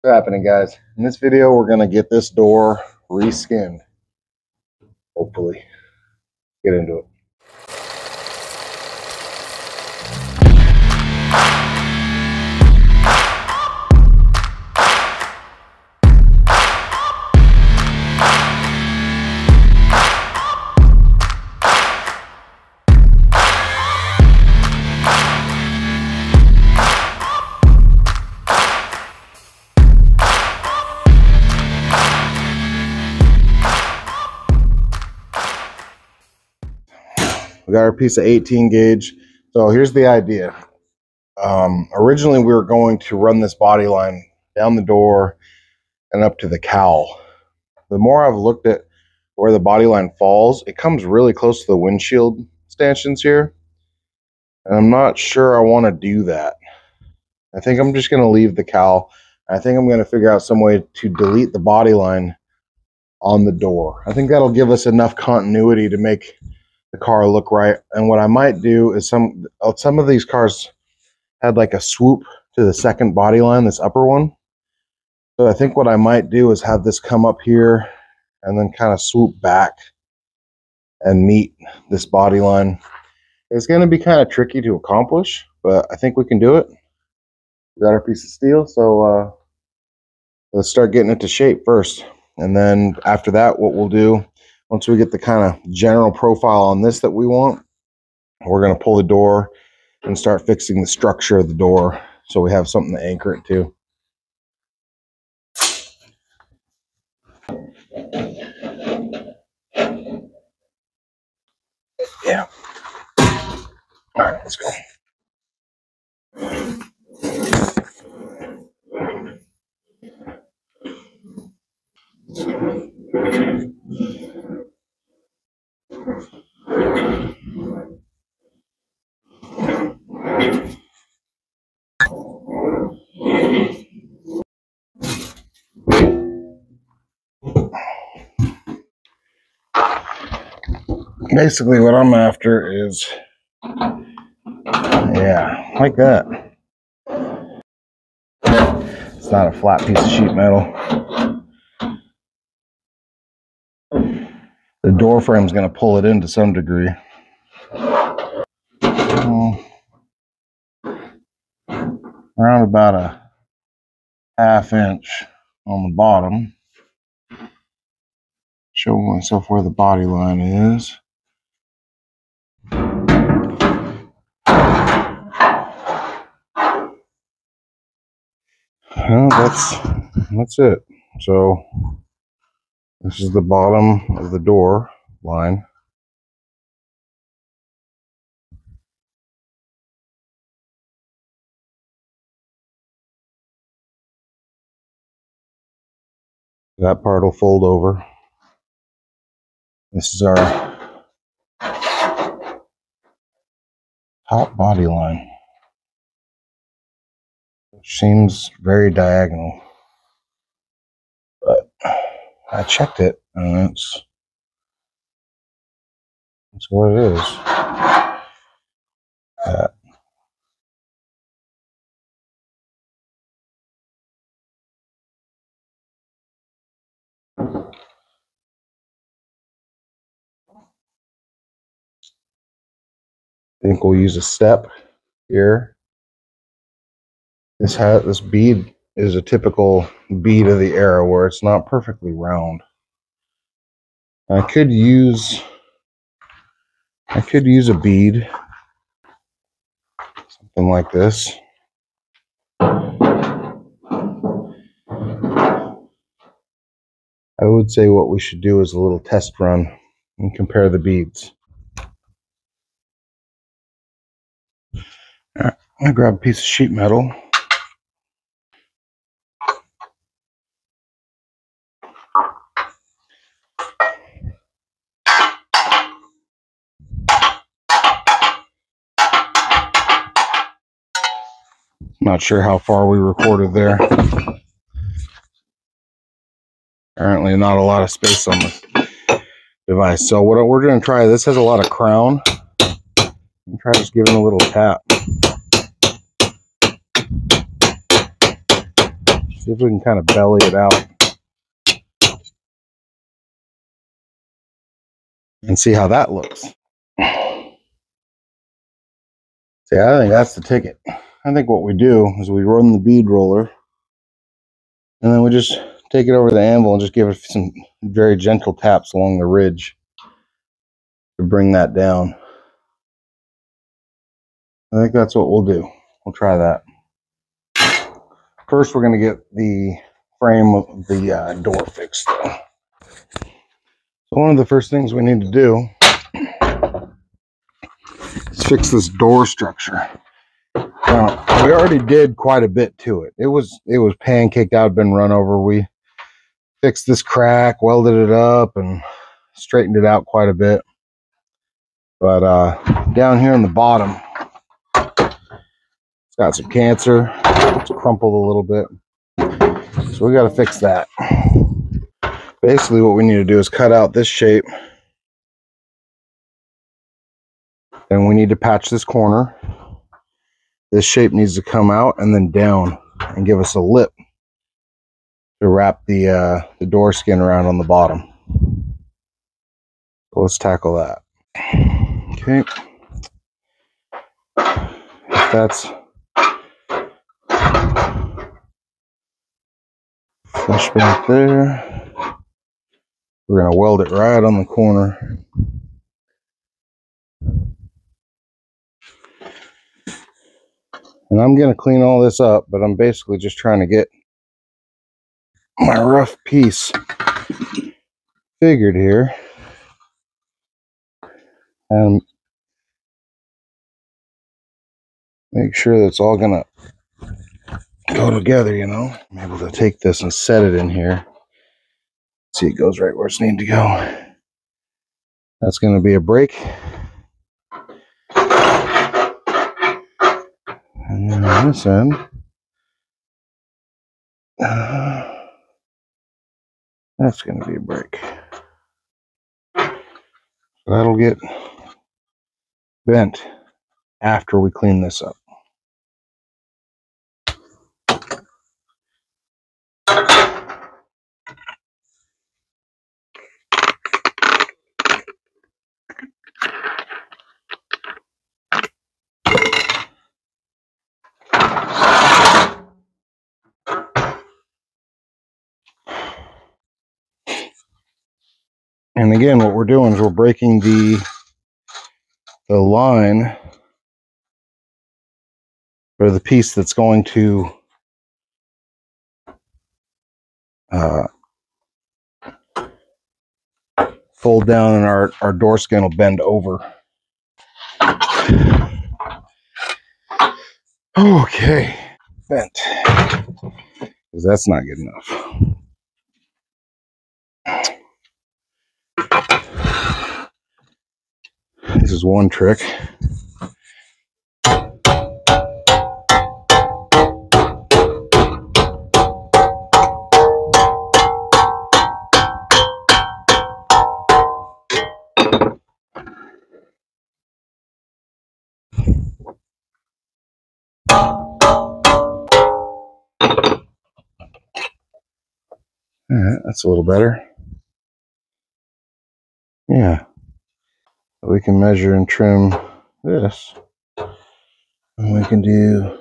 What's happening, guys? In this video, we're going to get this door reskinned. Hopefully. Get into it. We got our piece of 18 gauge. So here's the idea. Originally, we were going to run this body line down the door and up to the cowl. The more I've looked at where the body line falls, it comes really close to the windshield stanchions here. And I'm not sure I want to do that. I think I'm just going to leave the cowl. I think I'm going to figure out some way to delete the body line on the door. I think that'll give us enough continuity to make the car look right. And what I might do is some of these cars had like a swoop to the second body line, this upper one. So I think what I might do is have this come up here and then kind of swoop back and meet this body line. It's going to be kind of tricky to accomplish, but I think we can do it. We got our piece of steel, so let's start getting it to shape first. And then after that, what we'll do, once we get the kind of general profile on this that we want, we're going to pull the door and start fixing the structure of the door so we have something to anchor it to. Yeah. All right, let's go. Basically what I'm after is, yeah, like that. It's not a flat piece of sheet metal. The door frame is going to pull it in to some degree. Around about a ½ inch on the bottom. Show myself where the body line is. Well, that's it. So this is the bottom of the door line. That part will fold over. This is our top body line, which seems very diagonal, but I checked it and that's what it is. I think we'll use a step here. This bead is a typical bead of the era where it's not perfectly round. I could use a bead, something like this. I would say what we should do is a little test run and compare the beads. All right, I'm gonna grab a piece of sheet metal. Not sure how far we recorded there. Apparently not a lot of space on the device. So what we're going to try, this has a lot of crown. Try just giving a little tap. See See if we can kind of belly it out and see how that looks. See, I think that's the ticket. I think what we do is we run the bead roller and then we just take it over the anvil and just give it some very gentle taps along the ridge to bring that down. I think that's what we'll do. We'll try that. First, we're going to get the frame of the door fixed, though. So one of the first things we need to do is fix this door structure. Now, we already did quite a bit to it. It was pancaked out, been run over. We fixed this crack, welded it up, and straightened it out quite a bit. But down here in the bottom, it's got some cancer. It's crumpled a little bit. So we got to fix that. Basically, what we need to do is cut out this shape. Then we need to patch this corner. This shape needs to come out and then down and give us a lip to wrap the door skin around on the bottom. So let's tackle that. Okay. If that's flush back there, we're going to weld it right on the corner. And I'm going to clean all this up, but I'm basically just trying to get my rough piece figured here. And make sure that's all going to go together, you know. I'm able to take this and set it in here. See, it goes right where it's needed to go. That's going to be a break. And then on this end, that's going to be a break. That'll get bent after we clean this up. And again, what we're doing is we're breaking the line or the piece that's going to fold down, and our door skin will bend over. Okay, bent, because that's not good enough. This is one trick. All right, that's a little better. Yeah. We can measure and trim this. And we can do,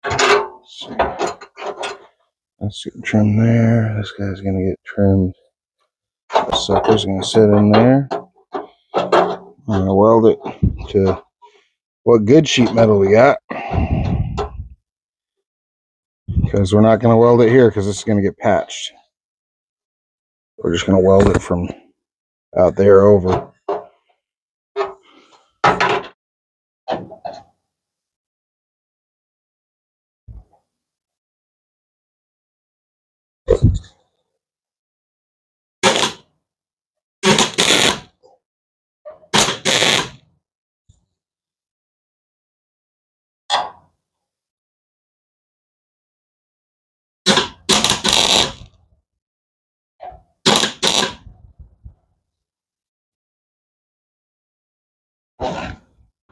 let's see, that's getting trimmed there. This guy's going to get trimmed. This sucker's going to sit in there. I'm going to weld it to what good sheet metal we got. Because we're not going to weld it here because this is going to get patched. We're just going to weld it from out there over.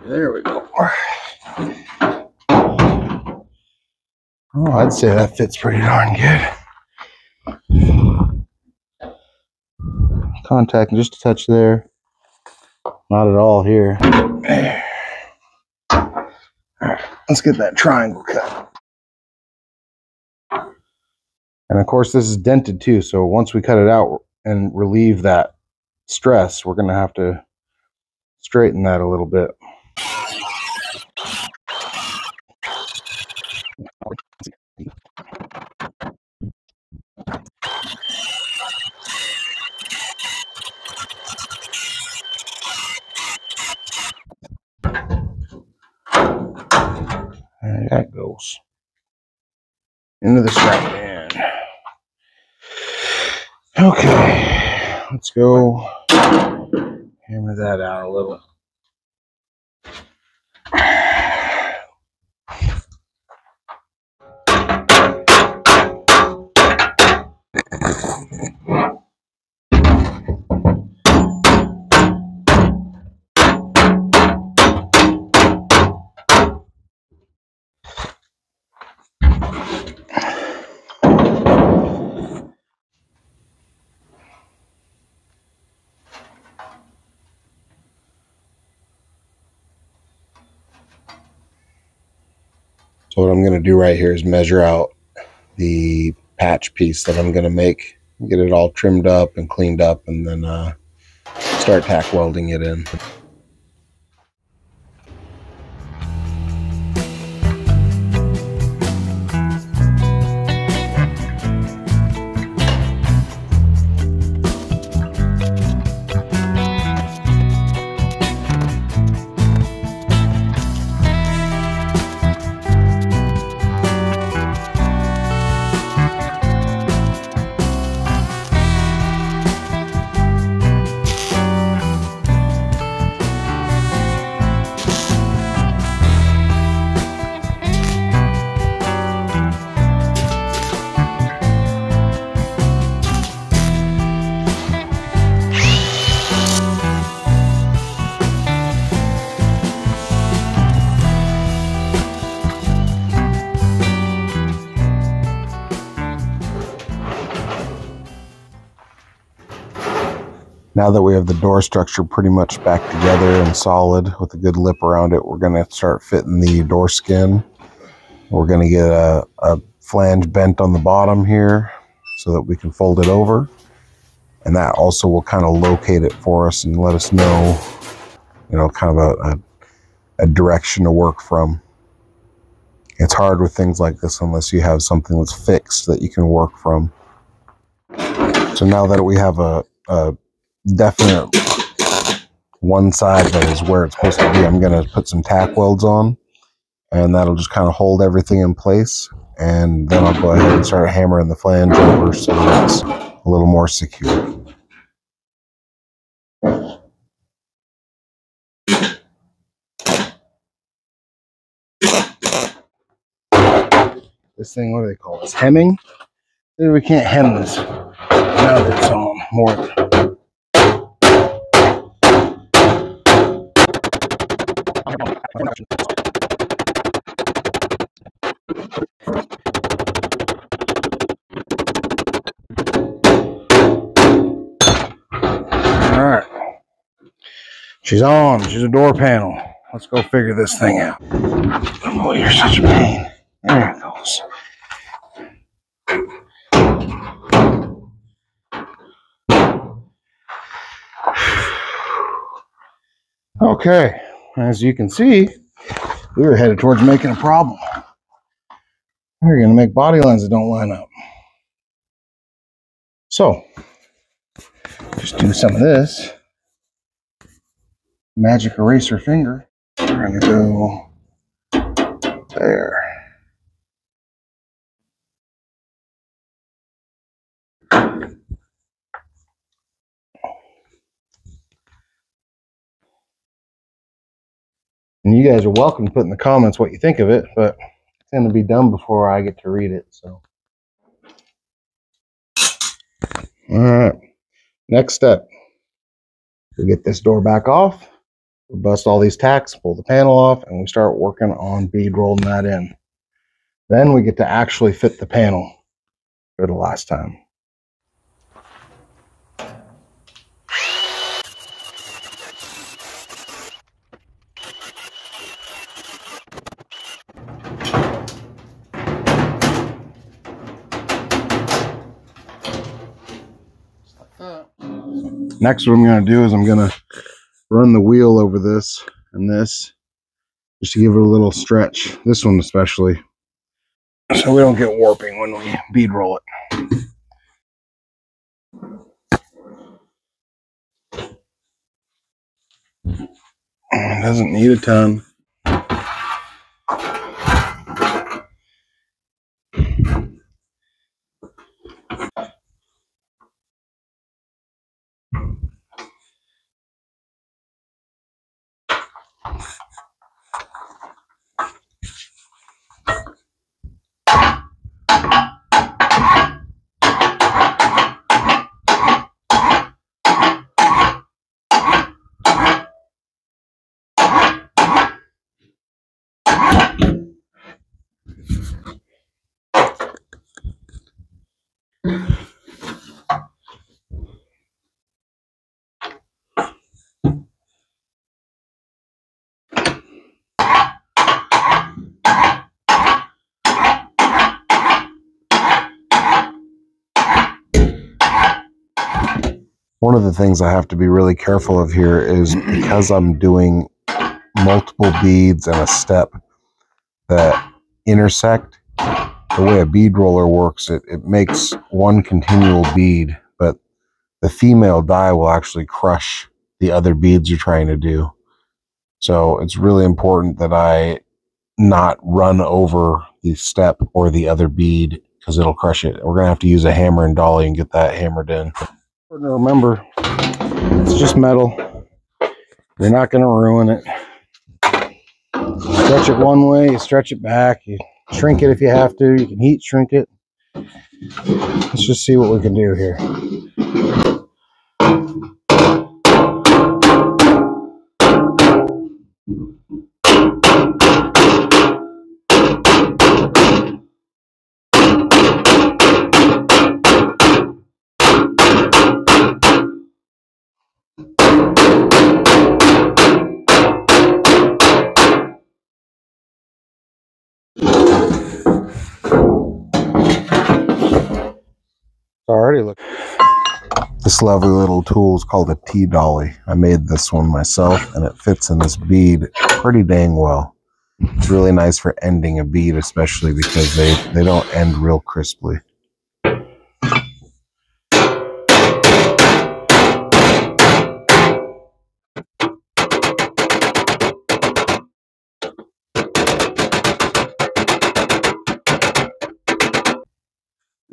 There we go. Oh, I'd say that fits pretty darn good. Contact just a touch there. Not at all here. All right, let's get that triangle cut. And of course, this is dented too. So once we cut it out and relieve that stress, we're going to have to straighten that a little bit. There that goes. Into the strap band. Okay, let's go hammer that out a little. So what I'm going to do right here is measure out the patch piece that I'm going to make, get it all trimmed up and cleaned up, and then start tack welding it in. Now that we have the door structure pretty much back together and solid with a good lip around it, we're going to start fitting the door skin. We're going to get a flange bent on the bottom here so that we can fold it over. And that also will kind of locate it for us and let us know, you know, kind of a direction to work from. It's hard with things like this unless you have something that's fixed that you can work from. So now that we have a definite one side that is where it's supposed to be, I'm going to put some tack welds on, and that'll just kind of hold everything in place. And then I'll go ahead and start hammering the flange over so that it's a little more secure. This thing, what do they call this? Hemming? We can't hem this now that it's on more. All right, she's on. She's a door panel. Let's go figure this thing out. Oh, you're such a pain. There it goes. Okay, as you can see, we were headed towards making a problem. We're going to make body lines that don't line up. So, just do some of this. Magic eraser finger. We're going to go there. And you guys are welcome to put in the comments what you think of it, but it's going to be done before I get to read it. So, all right. Next step. We get this door back off. We bust all these tacks, pull the panel off, and we start working on bead rolling that in. Then we get to actually fit the panel for the last time. Next, what I'm going to do is I'm going to run the wheel over this and this, just to give it a little stretch. This one especially, so we don't get warping when we bead roll it. It doesn't need a ton. One of the things I have to be really careful of here is, because I'm doing multiple beads and a step that intersect, the way a bead roller works, it makes one continual bead, but the female die will actually crush the other beads you're trying to do. So it's really important that I not run over the step or the other bead, because it'll crush it. We're going to have to use a hammer and dolly and get that hammered in. Remember, it's just metal. You're not going to ruin it. Stretch it one way, you stretch it back, you shrink it if you have to, you can heat shrink it. Let's just see what we can do here. Already look. This lovely little tool is called a T-dolly. I made this one myself, and it fits in this bead pretty dang well. It's really nice for ending a bead, especially because they don't end real crisply.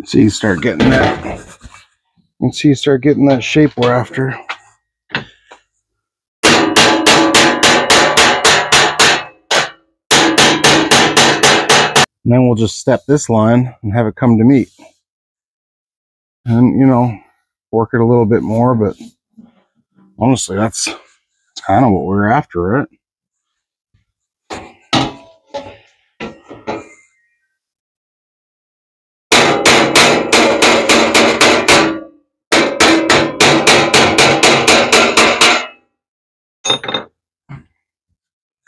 So you start getting that. And so you start getting that shape we're after. And then we'll just step this line and have it come to meet. And, you know, work it a little bit more, but honestly, that's kind of what we're after, right?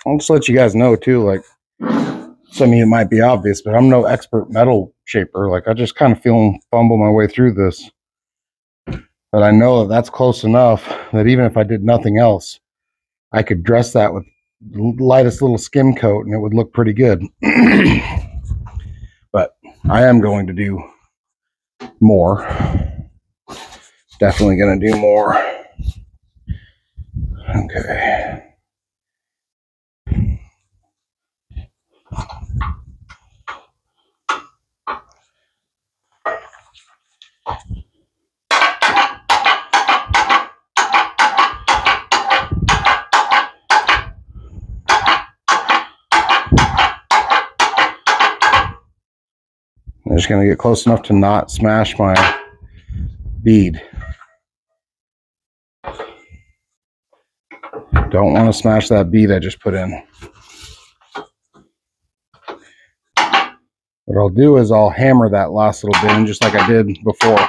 I'll just let you guys know too, like, some of you might be obvious, but I'm no expert metal shaper. Like, I just kind of fumble my way through this. But I know that that's close enough that even if I did nothing else, I could dress that with the lightest little skim coat and it would look pretty good. But I am going to do more. Definitely going to do more. Okay. I'm just going to get close enough to not smash my bead. Don't want to smash that bead I just put in. What I'll do is I'll hammer that last little bit in just like I did before.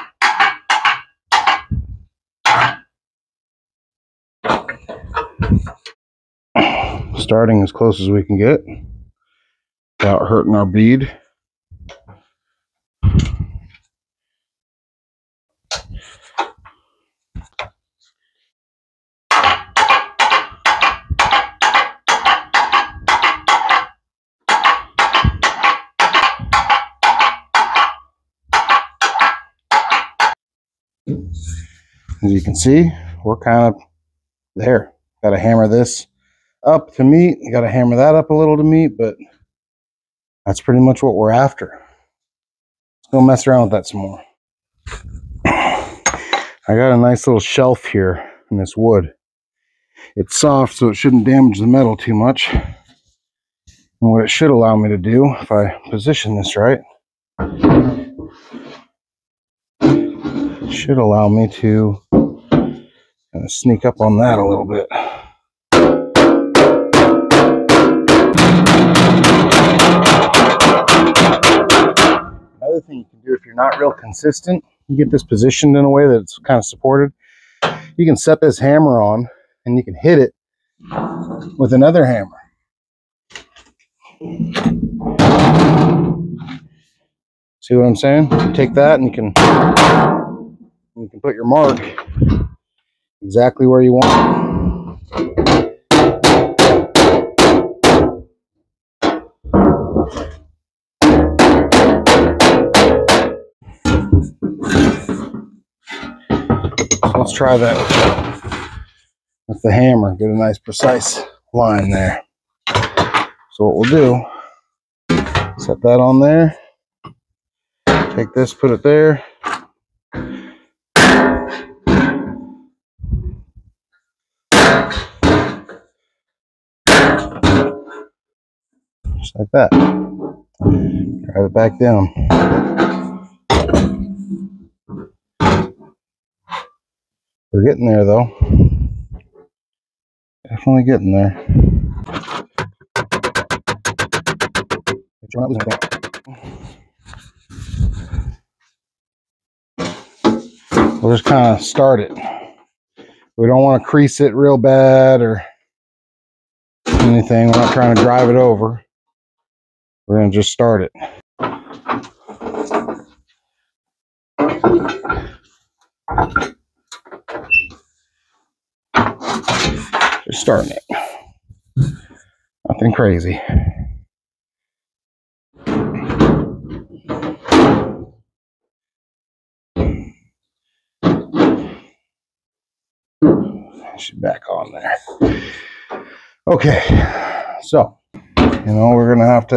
Starting as close as we can get without hurting our bead. As you can see, we're kind of there. Got to hammer this up to meet. You got to hammer that up a little to meet, but that's pretty much what we're after. Let's go mess around with that some more. I got a nice little shelf here in this wood. It's soft, so it shouldn't damage the metal too much. And what it should allow me to do, if I position this right, should allow me to kind of sneak up on that a little bit. Another thing you can do if you're not real consistent, you get this positioned in a way that it's kind of supported. You can set this hammer on and you can hit it with another hammer. See what I'm saying? You take that and you can put your mark exactly where you want it. So let's try that with the hammer. Get a nice precise line there. So what we'll do, set that on there. Take this, put it there. Just like that. Drive it back down. We're getting there though. Definitely getting there. Make sure we're not losing anything. We'll just kind of start it. We don't want to crease it real bad or anything. We're not trying to drive it over. We're going to just start it. Just starting it. Nothing crazy. Should back on there. Okay, so we're gonna have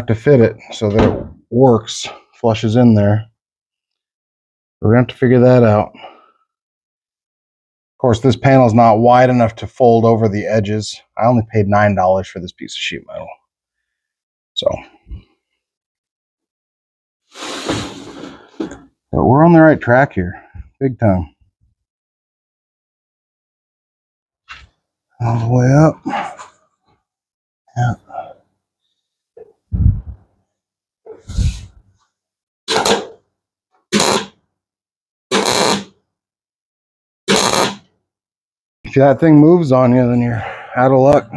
to fit it so that it works, flushes in there. We're gonna have to figure that out. Of course, this panel is not wide enough to fold over the edges. I only paid $9 for this piece of sheet metal. So, but we're on the right track here, big time. All the way up. Yeah. If that thing moves on you, then you're out of luck.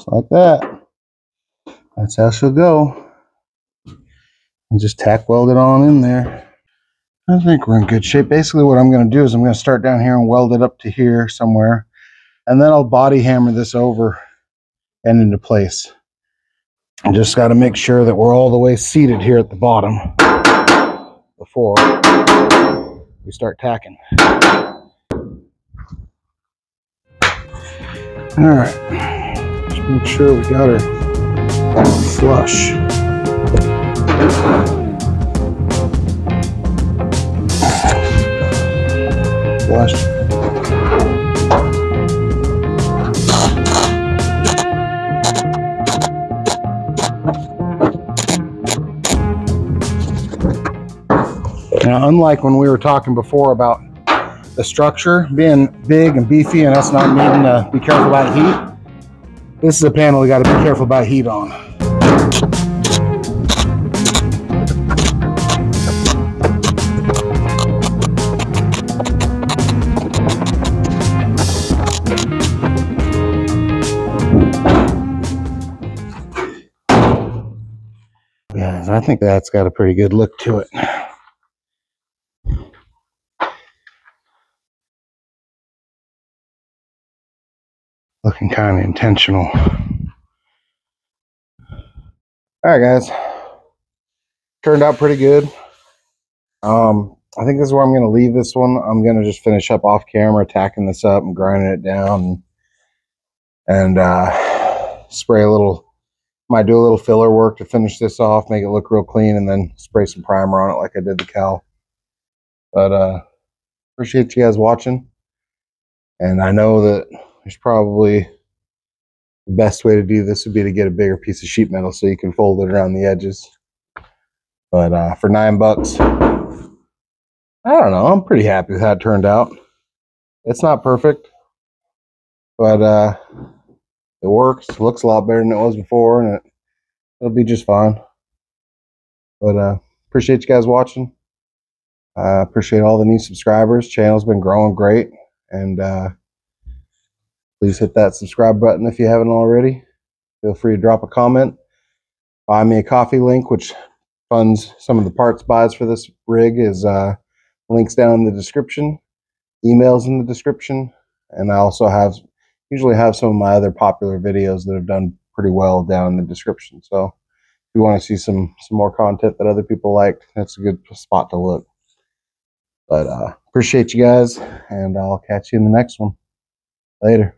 Like that. That's how she'll go. and just tack weld it on in there. I think we're in good shape. Basically what I'm going to do is I'm going to start down here and weld it up to here somewhere, and then I'll body hammer this over and into place. I just got to make sure that we're all the way seated here at the bottom before we start tacking. All right, just make sure we got her flush. Flush. Now, unlike when we were talking before about the structure being big and beefy and us not needing to be careful about heat, this is a panel we got to be careful about heat on. Guys, I think that's got a pretty good look to it. Looking kind of intentional. Alright guys, turned out pretty good. I think this is where I'm going to leave this one. I'm going to just finish up off camera, tacking this up and grinding it down, and spray a little, might do a little filler work to finish this off, make it look real clean, and then spray some primer on it like I did the cowl. But appreciate you guys watching, and I know that there's probably the best way to do this would be to get a bigger piece of sheet metal so you can fold it around the edges. But for $9, I don't know, I'm pretty happy with how it turned out. It's not perfect, but it works. It looks a lot better than it was before, and it'll be just fine. But appreciate you guys watching. I appreciate all the new subscribers. Channel's been growing great, and please hit that subscribe button if you haven't already. Feel free to drop a comment. Buy me a coffee link, which funds some of the parts buys for this rig, is links down in the description. Emails in the description. And I also usually have some of my other popular videos that have done pretty well down in the description. So if you want to see some more content that other people like, that's a good spot to look. But appreciate you guys, and I'll catch you in the next one. Later.